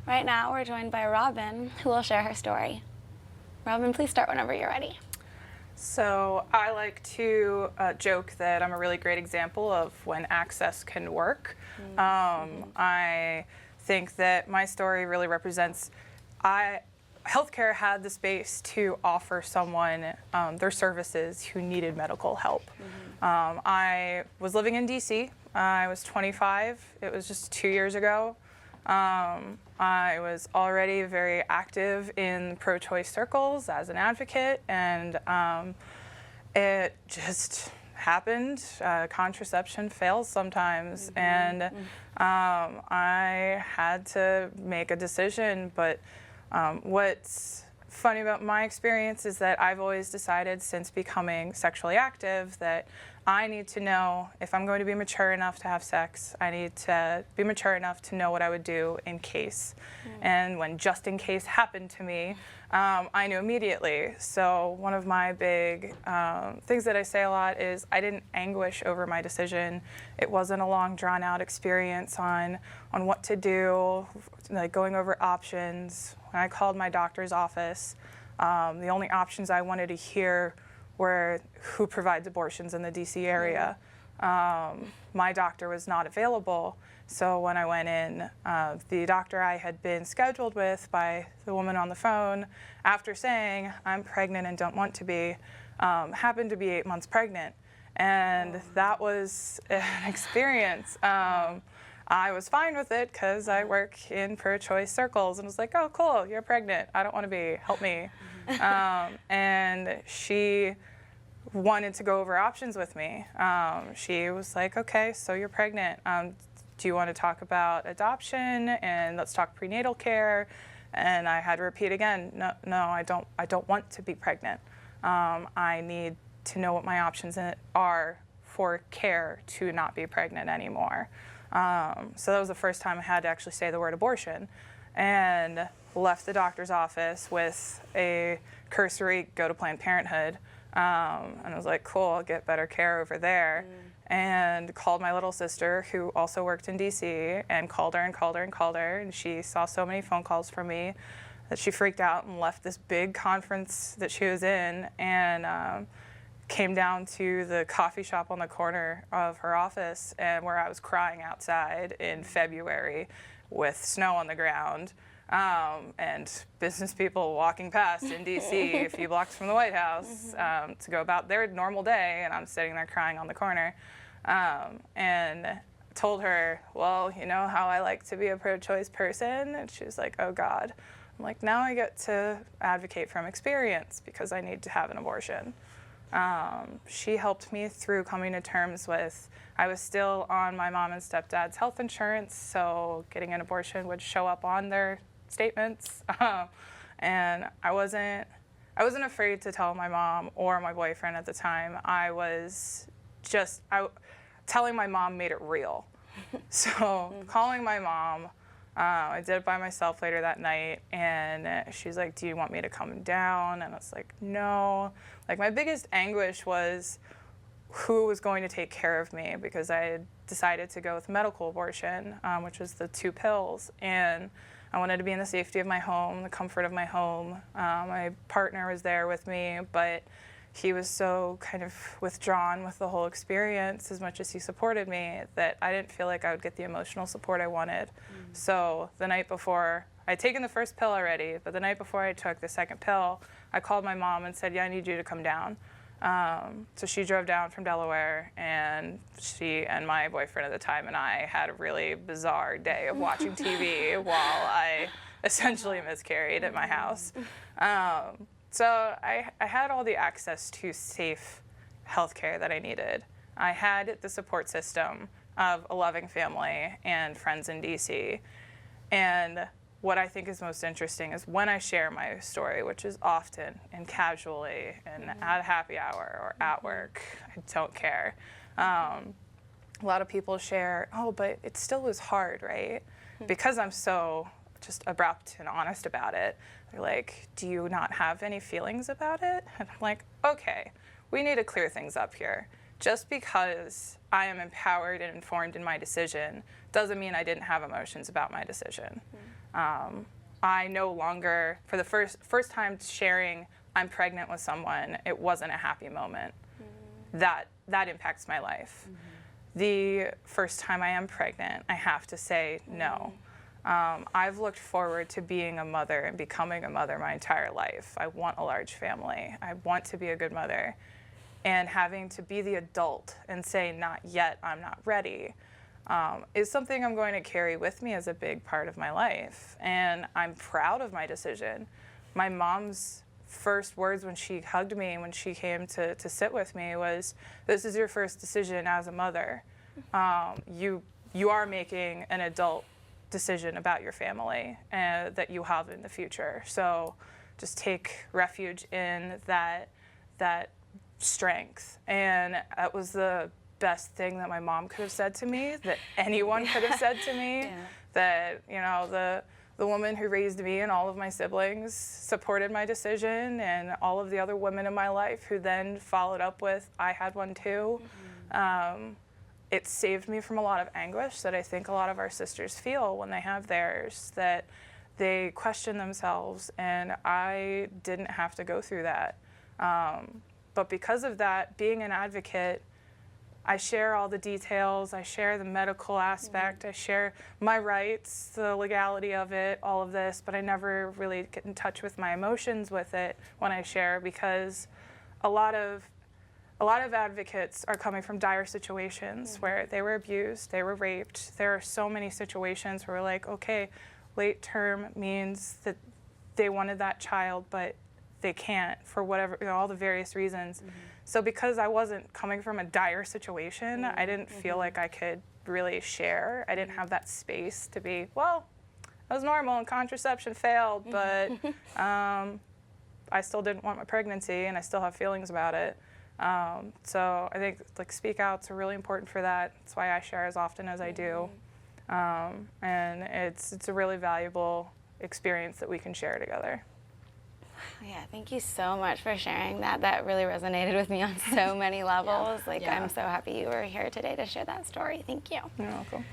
Right now, we're joined by Robin, who will share her story. Robin, please start whenever you're ready. So I like to joke that I'm a really great example of when access can work. I think that my story really represents healthcare had the space to offer someone their services who needed medical help. I was living in DC. I was 25. It was just 2 years ago. I was already very active in pro-choice circles as an advocate, and it just happened. Contraception fails sometimes, and I had to make a decision. But what's funny about my experience is that I've always decided since becoming sexually active that I need to know if I'm going to be mature enough to have sex. I need to be mature enough to know what I would do in case. And when just in case happened to me, I knew immediately. So one of my big things that I say a lot is I didn't anguish over my decision. It wasn't a long drawn out experience on what to do, like going over options. When I called my doctor's office, the only options I wanted to hear were who provides abortions in the DC area. My doctor was not available, so when I went in, the doctor I had been scheduled with by the woman on the phone, after saying, I'm pregnant and don't want to be, happened to be 8 months pregnant. And that was an experience. I was fine with it because I work in pro-choice circles and was like, oh, cool, you're pregnant. I don't want to be, help me. And she wanted to go over options with me. She was like, okay, so you're pregnant. Do you want to talk about adoption? And let's talk prenatal care. And I had to repeat again, no, I don't want to be pregnant. I need to know what my options are for care to not be pregnant anymore. So that was the first time I had to actually say the word abortion, and left the doctor's office with a cursory go to Planned Parenthood. And I was like, cool, I'll get better care over there. And called my little sister, who also worked in DC, and called her and called her and called her. And she saw so many phone calls from me that she freaked out and left this big conference that she was in and came down to the coffee shop on the corner of her office, and where I was crying outside in February with snow on the ground. And business people walking past in DC a few blocks from the White House to go about their normal day, and I'm sitting there crying on the corner. And told her, well, you know how I like to be a pro-choice person? And she was like, oh God. I'm like, now I get to advocate from experience because I need to have an abortion. She helped me through coming to terms with, I was still on my mom and stepdad's health insurance, so getting an abortion would show up on their statements. And I wasn't afraid to tell my mom or my boyfriend at the time. Telling my mom made it real. So calling my mom, I did it by myself later that night, and she's like, do you want me to come down? And I was like, no. Like, my biggest anguish was who was going to take care of me, because I had decided to go with medical abortion, which was the 2 pills. And I wanted to be in the safety of my home, the comfort of my home. My partner was there with me, but he was so kind of withdrawn with the whole experience, as much as he supported me, that I didn't feel like I would get the emotional support I wanted. So the night before, I'd taken the first pill already, but the night before I took the second pill, I called my mom and said, yeah, I need you to come down. So she drove down from Delaware, and she and my boyfriend at the time and I had a really bizarre day of watching TV while I essentially miscarried at my house. So I had all the access to safe healthcare that I needed. I had the support system of a loving family and friends in DC. And what I think is most interesting is when I share my story, which is often and casually and at a happy hour or at work, I don't care. A lot of people share, oh, but it still was hard, right? Because I'm so just abrupt and honest about it. They're like, do you not have any feelings about it? And I'm like, okay, we need to clear things up here. Just because I am empowered and informed in my decision doesn't mean I didn't have emotions about my decision. I no longer, for the first time sharing I'm pregnant with someone, it wasn't a happy moment. That impacts my life. The first time I am pregnant, I have to say no. I've looked forward to being a mother and becoming a mother my entire life. I want a large family. I want to be a good mother. And having to be the adult and say, not yet, I'm not ready, is something I'm going to carry with me as a big part of my life. And I'm proud of my decision. My mom's first words when she hugged me, when she came to sit with me, was, "This is your first decision as a mother. You are making an adult decision about your family that you have in the future. So just take refuge in that strength." And that was the best thing that my mom could have said to me, that anyone could have said to me. Yeah. That, you know, the woman who raised me and all of my siblings supported my decision, and all of the other women in my life who then followed up with, "I had one too." It saved me from a lot of anguish that I think a lot of our sisters feel when they have theirs, that they question themselves, and I didn't have to go through that. But because of that, being an advocate, I share all the details, I share the medical aspect, I share my rights, the legality of it, all of this, but I never really get in touch with my emotions with it when I share, because a lot of advocates are coming from dire situations where they were abused, they were raped. There are so many situations where we're like, okay, late term means that they wanted that child, but they can't for whatever, you know, all the various reasons. So because I wasn't coming from a dire situation, I didn't feel like I could really share. I didn't have that space to be, well, that was normal and contraception failed, but I still didn't want my pregnancy and I still have feelings about it. So I think like Speakouts are really important for that. That's why I share as often as I do. And it's a really valuable experience that we can share together. Yeah, thank you so much for sharing that. That really resonated with me on so many levels. I'm so happy you were here today to share that story. Thank you. You're welcome.